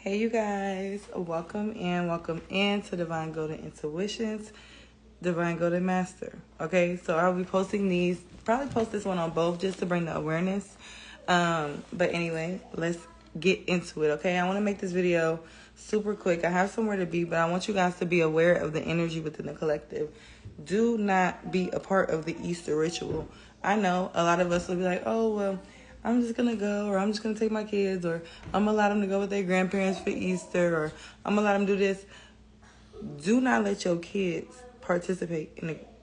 Hey you guys, welcome in to Divine Golden Intuitions, Divine Golden Master. Okay, so I'll be posting these, probably post this one on both just to bring the awareness. But anyway, let's get into it. Okay, I want to make this video super quick. I have somewhere to be, but I want you guys to be aware of the energy within the collective. Do not be a part of the Easter ritual. I know a lot of us will be like, oh, well, I'm just going to go, or I'm just going to take my kids, or I'm going to allow them to go with their grandparents for Easter, or I'm going to let them do this. Do not let your kids participate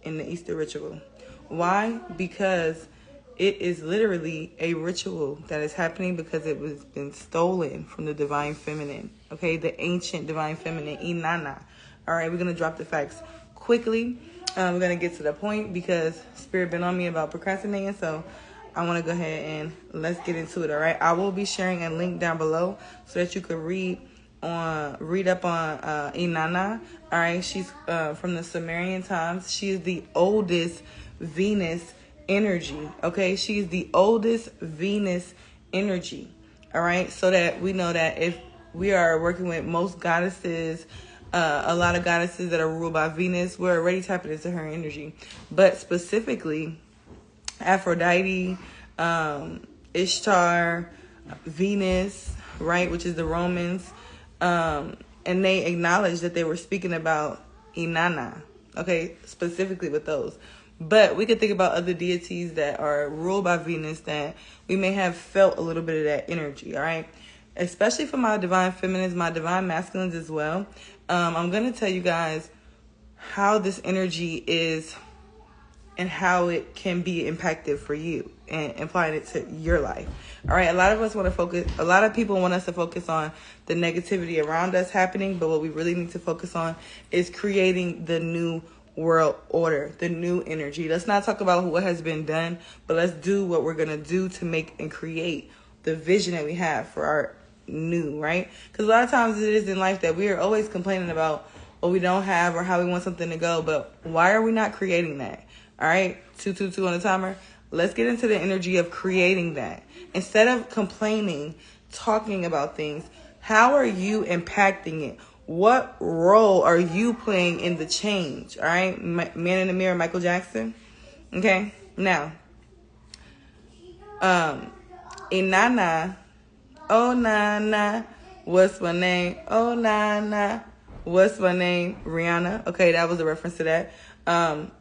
in the Easter ritual. Why? Because it is literally a ritual that is happening because it was been stolen from the divine feminine. Okay, the ancient divine feminine, Inanna. All right, we're going to drop the facts quickly. We're going to get to the point because Spirit been on me about procrastinating, so I want to go ahead and let's get into it, all right? I will be sharing a link down below so that you could read up on Inanna, all right? She's from the Sumerian times. She is the oldest Venus energy, okay? She's the oldest Venus energy, all right? So that we know that if we are working with most goddesses, a lot of goddesses that are ruled by Venus, we're already tapping into her energy. But specifically, Aphrodite, Ishtar, Venus, right, which is the Romans, and they acknowledged that they were speaking about Inanna, okay, specifically with those. But we could think about other deities that are ruled by Venus that we may have felt a little bit of that energy, all right? Especially for my divine feminines, my divine masculines as well. I'm going to tell you guys how this energy is and how it can be impactful for you and applying it to your life. All right. A lot of people want us to focus on the negativity around us happening, but what we really need to focus on is creating the new world order, the new energy. Let's not talk about what has been done, but let's do what we're going to do to make and create the vision that we have for our new, right? Because a lot of times it is in life that we are always complaining about what we don't have or how we want something to go, but why are we not creating that? All right, 222 on the timer. Let's get into the energy of creating that. Instead of complaining, talking about things, how are you impacting it? What role are you playing in the change? All right, Man in the Mirror, Michael Jackson. Okay, now, Inanna, oh Nana, what's my name? Oh Nana, what's my name? Rihanna. Okay, that was a reference to that.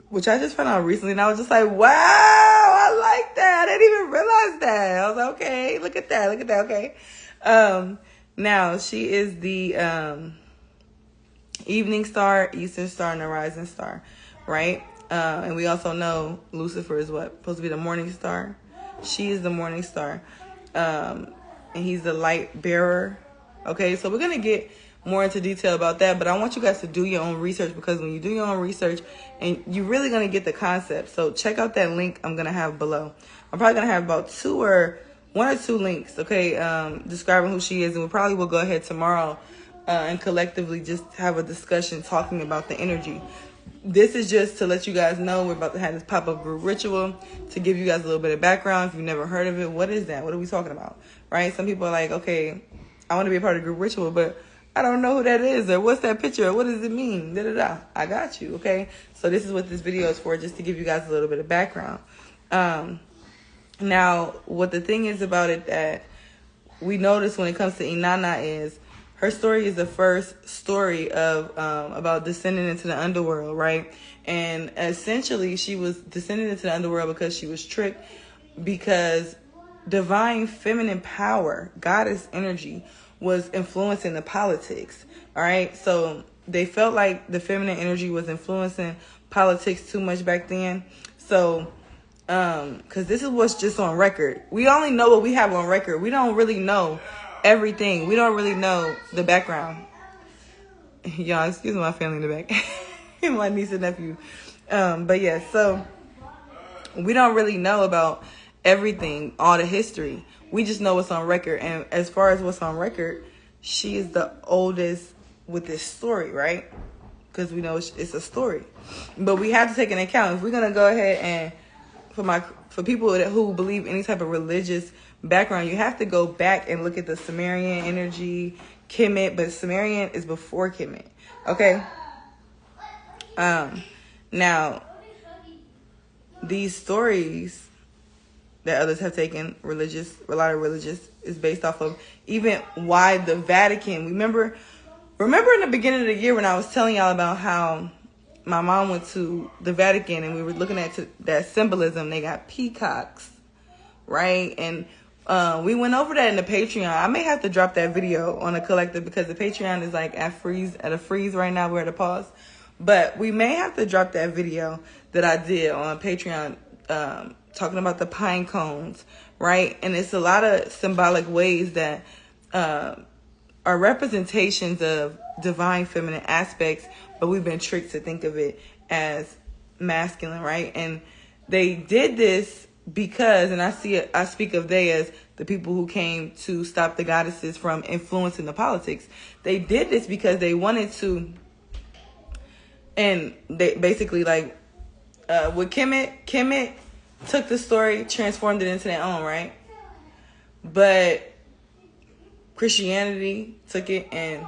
Which I just found out recently, and I was just like, wow, I like that. I didn't even realize that. I was like, okay, look at that, okay. Now, she is the evening star, eastern star, and the rising star, right? And we also know Lucifer is what? Supposed to be the morning star. She is the morning star, and he's the light bearer, okay? So we're going to get more into detail about that, but I want you guys to do your own research, because when you do your own research, and you're really going to get the concept. So check out that link I'm going to have below. I'm probably going to have about one or two links, okay, describing who she is, and we probably will go ahead tomorrow and collectively just have a discussion talking about the energy. This is just to let you guys know we're about to have this pop-up group ritual to give you guys a little bit of background. If you've never heard of it, what is that? What are we talking about, right? Some people are like, okay, I want to be a part of the group ritual, but I don't know who that is, or what's that picture, or what does it mean? Da-da-da. I got you, okay? So this is what this video is for, just to give you guys a little bit of background. Now, what the thing is about it that we notice when it comes to Inanna is her story is the first story of about descending into the underworld, right? And essentially, she was descending into the underworld because she was tricked, because divine feminine power, goddess energy, was influencing the politics, all right? So they felt like the feminine energy was influencing politics too much back then. So, because this is what's just on record. We only know what we have on record. We don't really know everything. We don't really know the background. Y'all, excuse my family in the back. My niece and nephew. But yeah, so we don't really know about everything, all the history. We just know what's on record. And as far as what's on record, she is the oldest with this story, right? Because we know it's a story. But we have to take into account, if we're going to go ahead and for people who believe any type of religious background, you have to go back and look at the Sumerian energy, Kemet, but Sumerian is before Kemet. Okay. Now, these stories that others have taken a lot of religious, is based off of even why the Vatican. Remember in the beginning of the year when I was telling y'all about how my mom went to the Vatican and we were looking at that symbolism. They got peacocks, right? And we went over that in the Patreon. I may have to drop that video on a collective because the Patreon is like at a freeze right now. We're at a pause. But we may have to drop that video that I did on Patreon talking about the pine cones, right? And it's a lot of symbolic ways that are representations of divine feminine aspects, but we've been tricked to think of it as masculine, right? And they did this because, and I speak of they as the people who came to stop the goddesses from influencing the politics. They did this because they wanted to, and they basically like with Kemet took the story, transformed it into their own, right? But Christianity took it and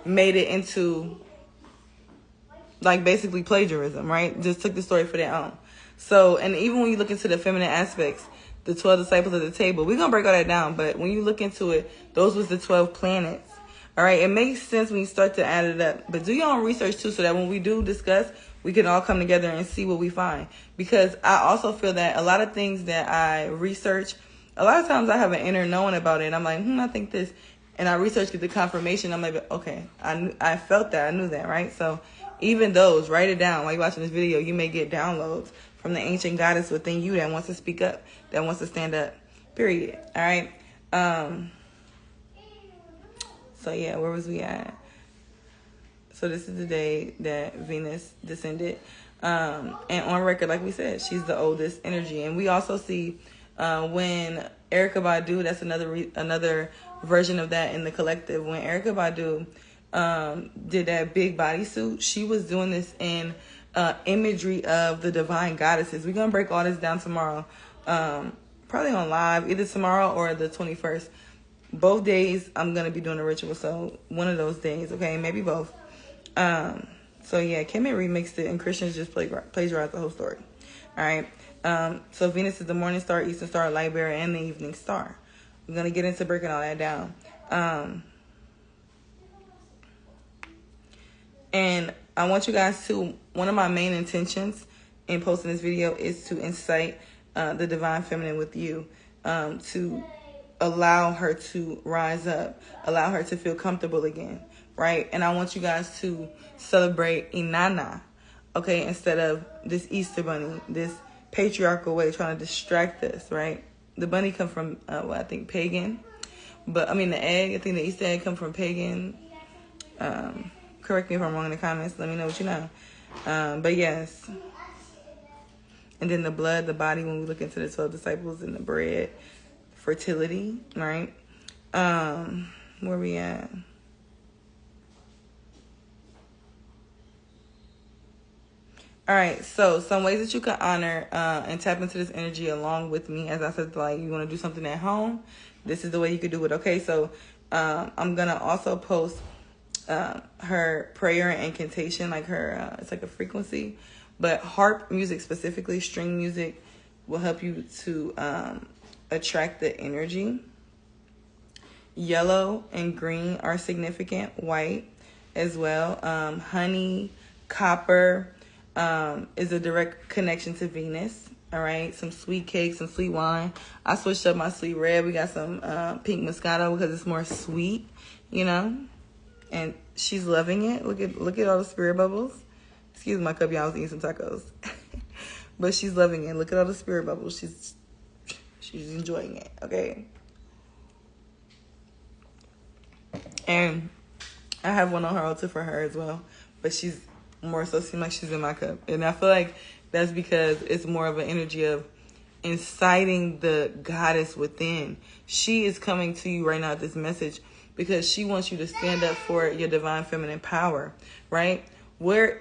made it into like basically plagiarism, right? Just took the story for their own. So, and even when you look into the feminine aspects, the 12 disciples of the table, we're going to break all that down. But when you look into it, those was the 12 planets. All right. It makes sense when you start to add it up. But do your own research too, so that when we do discuss, we can all come together and see what we find. Because I also feel that a lot of things that I research, a lot of times I have an inner knowing about it. I'm like, I think this. And I research, get the confirmation. I'm like, okay, I felt that. I knew that, right? So even those, write it down. While you're watching this video, you may get downloads from the ancient goddess within you that wants to speak up, that wants to stand up, period. All right. So yeah, where was we at? So this is the day that Venus descended. And on record, like we said, she's the oldest energy. And we also see when Erykah Badu, that's another version of that in the collective. When Erykah Badu did that big bodysuit, she was doing this in imagery of the divine goddesses. We're going to break all this down tomorrow. Probably on live, either tomorrow or the 21st. Both days, I'm going to be doing a ritual. So one of those days, okay? Maybe both. So yeah, Kemet remixed it and Christians just plagiarized the whole story. All right. So Venus is the morning star, eastern star, light bearer, and the evening star. We're going to get into breaking all that down. And I want you guys to, one of my main intentions in posting this video is to incite the divine feminine with you, to allow her to rise up, allow her to feel comfortable again, right? And I want you guys to celebrate Inanna, okay, instead of this Easter bunny, this patriarchal way trying to distract us, right? The bunny come from, I think pagan, but I mean the egg, I think the Easter egg come from pagan. Correct me if I'm wrong in the comments. Let me know what you know. But yes. And then the blood, the body, when we look into the 12 disciples and the bread, fertility, right? Where we at? All right, so some ways that you can honor and tap into this energy along with me. As I said, like you want to do something at home, this is the way you could do it. Okay, so I'm going to also post her prayer and incantation, like her, it's like a frequency. But harp music specifically, string music, will help you to attract the energy. Yellow and green are significant. White as well. Honey, copper is a direct connection to Venus. All right, some sweet cake, some sweet wine. I switched up my sweet red. We got some pink Moscato because it's more sweet, you know. And she's loving it. Look at all the spirit bubbles. Excuse my cup, y'all. I was eating some tacos. But she's loving it. Look at all the spirit bubbles. She's enjoying it. Okay. And I have one on her altar for her as well. But she's more so seems like she's in my cup. And I feel like that's because it's more of an energy of inciting the goddess within. She is coming to you right now with this message because she wants you to stand up for your divine feminine power, right? Where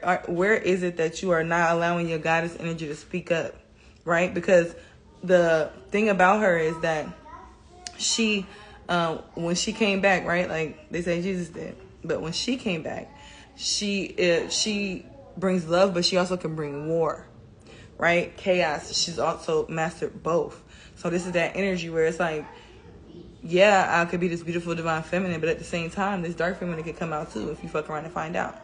is it that you are not allowing your goddess energy to speak up? right? Because the thing about her is that she, when she came back, right? Like they say Jesus did, but when she came back, she brings love, but she also can bring war, right? Chaos. She's also mastered both. So this is that energy where it's like, yeah, I could be this beautiful divine feminine, but at the same time, this dark feminine could come out too if you fuck around and find out.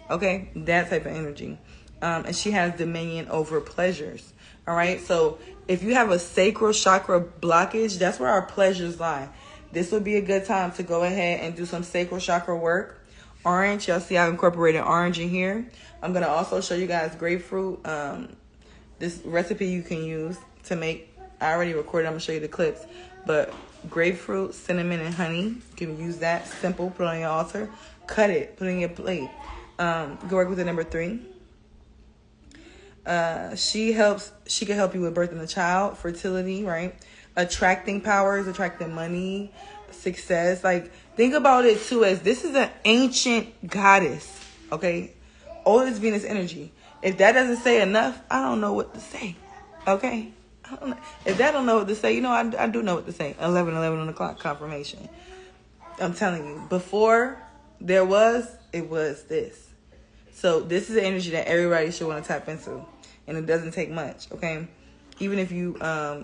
Okay, that type of energy. And she has dominion over pleasures. All right, so if you have a sacral chakra blockage, that's where our pleasures lie. This would be a good time to go ahead and do some sacral chakra work. Orange, y'all see I incorporated orange in here. I'm gonna also show you guys grapefruit. This recipe you can use to make. I already recorded. I'm gonna show you the clips, but grapefruit, cinnamon, and honey. You can use that. Simple. Put it on your altar. Cut it. Put it in your plate. Go work with the number 3. She can help you with birthing a child, fertility, right? Attracting powers, attracting money, success. Like, think about it too as this is an ancient goddess, okay? Oldest Venus energy. If that doesn't say enough, I don't know what to say, okay? I don't know. If that don't know what to say, I do know what to say. 11 on the clock, confirmation. I'm telling you, before it was this. So this is the energy that everybody should want to tap into. And it doesn't take much, okay? Even if you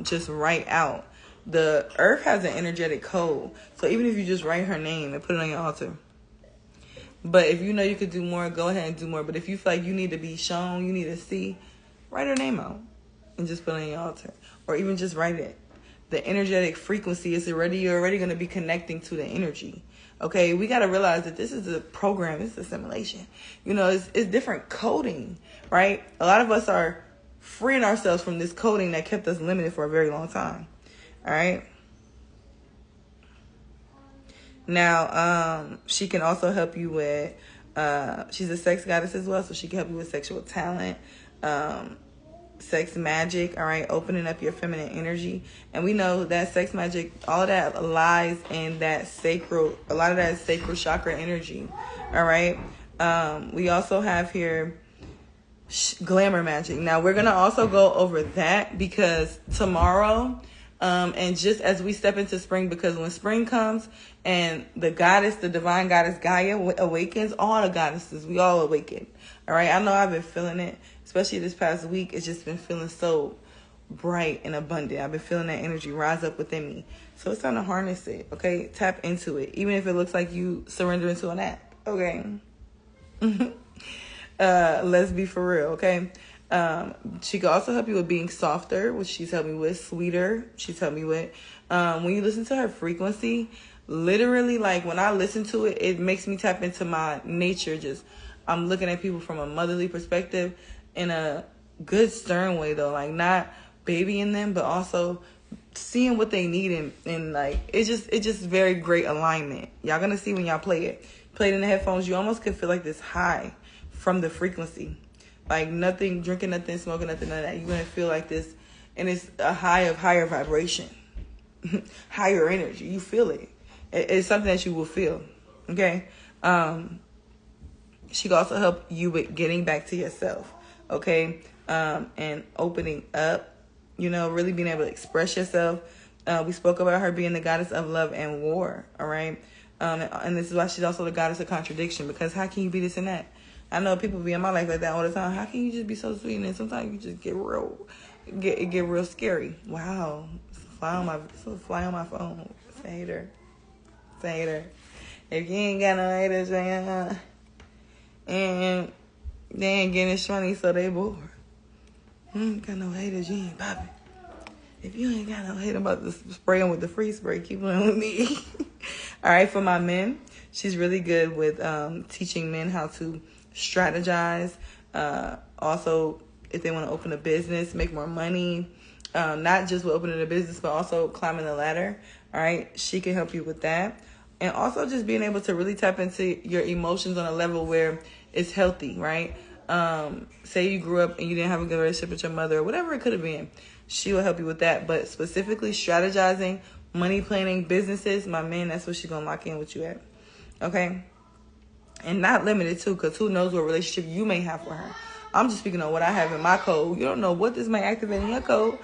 just write out. The earth has an energetic code. So even if you just write her name and put it on your altar. But if you know you could do more, go ahead and do more. But if you feel like you need to be shown, you need to see, write her name out. And just put it on your altar. Or even just write it. The energetic frequency is you're already going to be connecting to the energy. Okay, we got to realize that this is a program. It's a simulation. It's different coding, right? A lot of us are freeing ourselves from this coding that kept us limited for a very long time. All right. Now, she can also help you with, she's a sex goddess as well, so she can help you with sexual talent, sex magic, all right, opening up your feminine energy. And we know that sex magic, all of that lies in that a lot of that sacral chakra energy, all right? We also have here glamour magic. Now, we're going to also go over that because tomorrow, and just as we step into spring, because when spring comes and the divine goddess Gaia awakens, all the goddesses, we all awaken, all right? I know I've been feeling it. Especially this past week, it's just been feeling so bright and abundant. I've been feeling that energy rise up within me. So it's time to harness it, okay? Tap into it, even if it looks like you surrender into an app, okay? Let's be for real, okay? She can also help you with being softer, which she's helped me with. Sweeter, she's helped me with. When you listen to her frequency, literally, like when I listen to it, it makes me tap into my nature. I'm looking at people from a motherly perspective, in a good stern way though, like not babying them, but also seeing what they need and like it's just very great alignment. Y'all gonna see when y'all play it in the headphones, you almost could feel like this high from the frequency, like nothing, drinking nothing, smoking nothing, none of that. You're gonna feel like this, and it's a high of higher vibration, higher energy. You feel it. It's something that you will feel, okay? She can also help you with getting back to yourself. Okay, and opening up, really being able to express yourself. We spoke about her being the goddess of love and war, all right? And this is why she's also the goddess of contradiction, because how can you be this and that? I know people be in my life like that all the time. How can you just be so sweet and then sometimes you just get real scary? Wow, it's a fly on my phone. It's a hater. If you ain't got no haters, man, and they ain't getting shmoney, so they bored. You ain't got no haters, you ain't popping. If you ain't got no hate, I'm about to spray them with the free spray. Keep playing with me. All right, for my men, she's really good with teaching men how to strategize. Also, if they want to open a business, make more money. Not just with opening a business, but also climbing the ladder. All right, she can help you with that. And also just being able to really tap into your emotions on a level where it's healthy, right? Say you grew up and you didn't have a good relationship with your mother or whatever it could have been. She will help you with that. But specifically strategizing, money planning, businesses, my man, that's what she's going to lock in with you at. Okay? And not limited to, because who knows what relationship you may have with her. I'm just speaking on what I have in my code. You don't know what this may activate in your code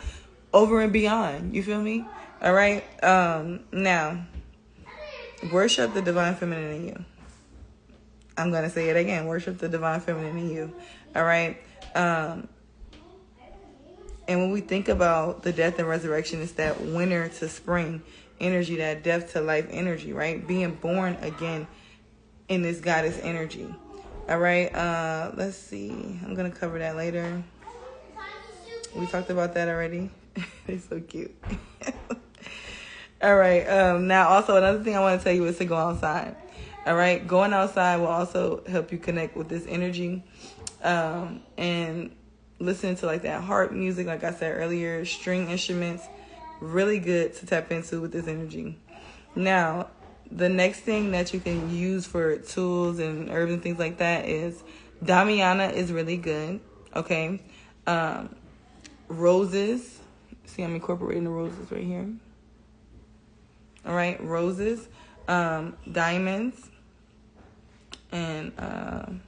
over and beyond. You feel me? All right. Now, worship the divine feminine in you. I'm going to say it again. Worship the divine feminine in you. All right. And when we think about the death and resurrection, it's that winter to spring energy, that death to life energy, right? Being born again in this goddess energy. All right. Let's see. I'm going to cover that later. We talked about that already. They're so cute. All right. Now, also, another thing I want to tell you is to go outside. All right. Going outside will also help you connect with this energy. And listening to like that harp music, like I said earlier, string instruments, really good to tap into with this energy. Now, the next thing that you can use for tools and herbs and things like that is Damiana is really good. Okay. Roses. See, I'm incorporating the roses right here. All right. Roses, diamonds, and,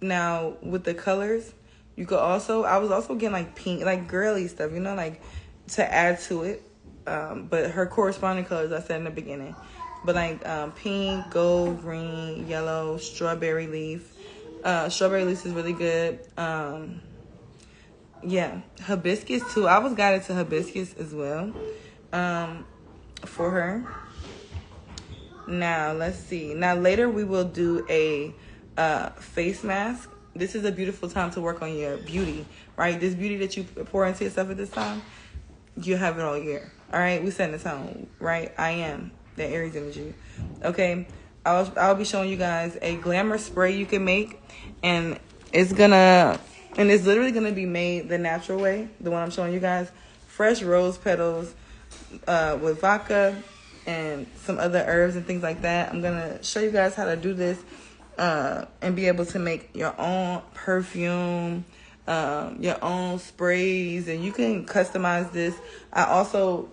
now, with the colors, you could also, I was also getting like pink, like girly stuff, you know, like to add to it. But her corresponding colors, I said in the beginning. But like pink, gold, green, yellow, strawberry leaf. Strawberry leaf is really good. Yeah, hibiscus too. I was guided to hibiscus as well for her. Now, let's see. Now, later we will do a face mask. This is a beautiful time to work on your beauty, right? This beauty that you pour into yourself at this time, you have it all year. All right, we setting the tone, right? I am that Aries energy. Okay, I'll be showing you guys a glamour spray you can make, and it's literally gonna be made the natural way, the one I'm showing you guys. Fresh rose petals with vodka and some other herbs and things like that. I'm gonna show you guys how to do this. And be able to make your own perfume, your own sprays, and you can customize this. I also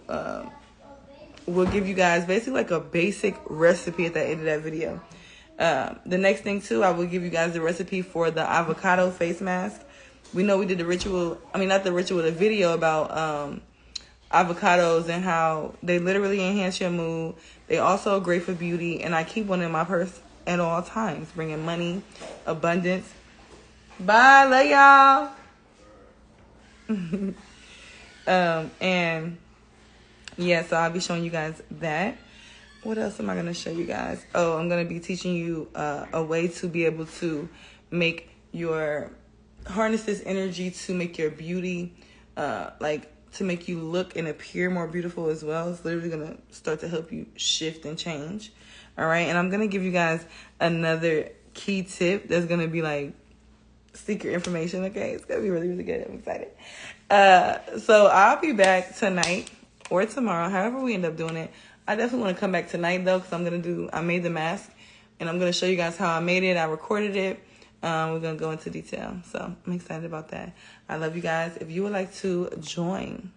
will give you guys basically like a basic recipe at the end of that video. The next thing too, I will give you guys the recipe for the avocado face mask. We know we did the video about avocados and how they literally enhance your mood. They also great for beauty, and I keep one in my purse at all times, bringing money, abundance. Bye, love y'all. And yeah, so I'll be showing you guys that. What else am I going to show you guys? Oh, I'm going to be teaching you a way to be able to harness this energy to make your beauty, to make you look and appear more beautiful as well. It's literally going to start to help you shift and change. All right, and I'm going to give you guys another key tip that's going to be like secret information, okay? It's going to be really, really good. I'm excited. So I'll be back tonight or tomorrow, however we end up doing it. I definitely want to come back tonight, though, because I made the mask, and I'm going to show you guys how I made it. I recorded it. We're going to go into detail, so I'm excited about that. I love you guys. If you would like to join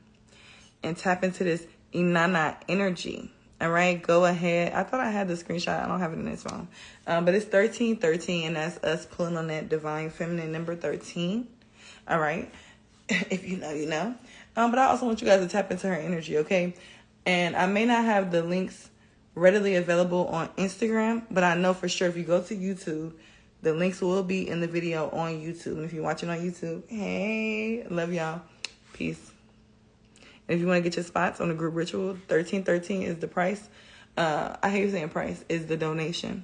and tap into this Inanna energy, all right, go ahead. I thought I had the screenshot. I don't have it in this phone. But it's 1313, and that's us pulling on that divine feminine number 13. All right. If you know, you know. But I also want you guys to tap into her energy, okay? And I may not have the links readily available on Instagram, but I know for sure if you go to YouTube, the links will be in the video on YouTube. And if you're watching on YouTube, hey, love y'all. Peace. If you want to get your spots on the group ritual, 1313 is the price. I hate saying price, is the donation,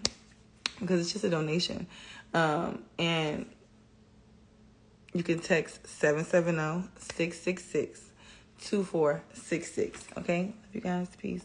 because it's just a donation. And you can text 770-666-2466. Okay? Love you guys. Peace.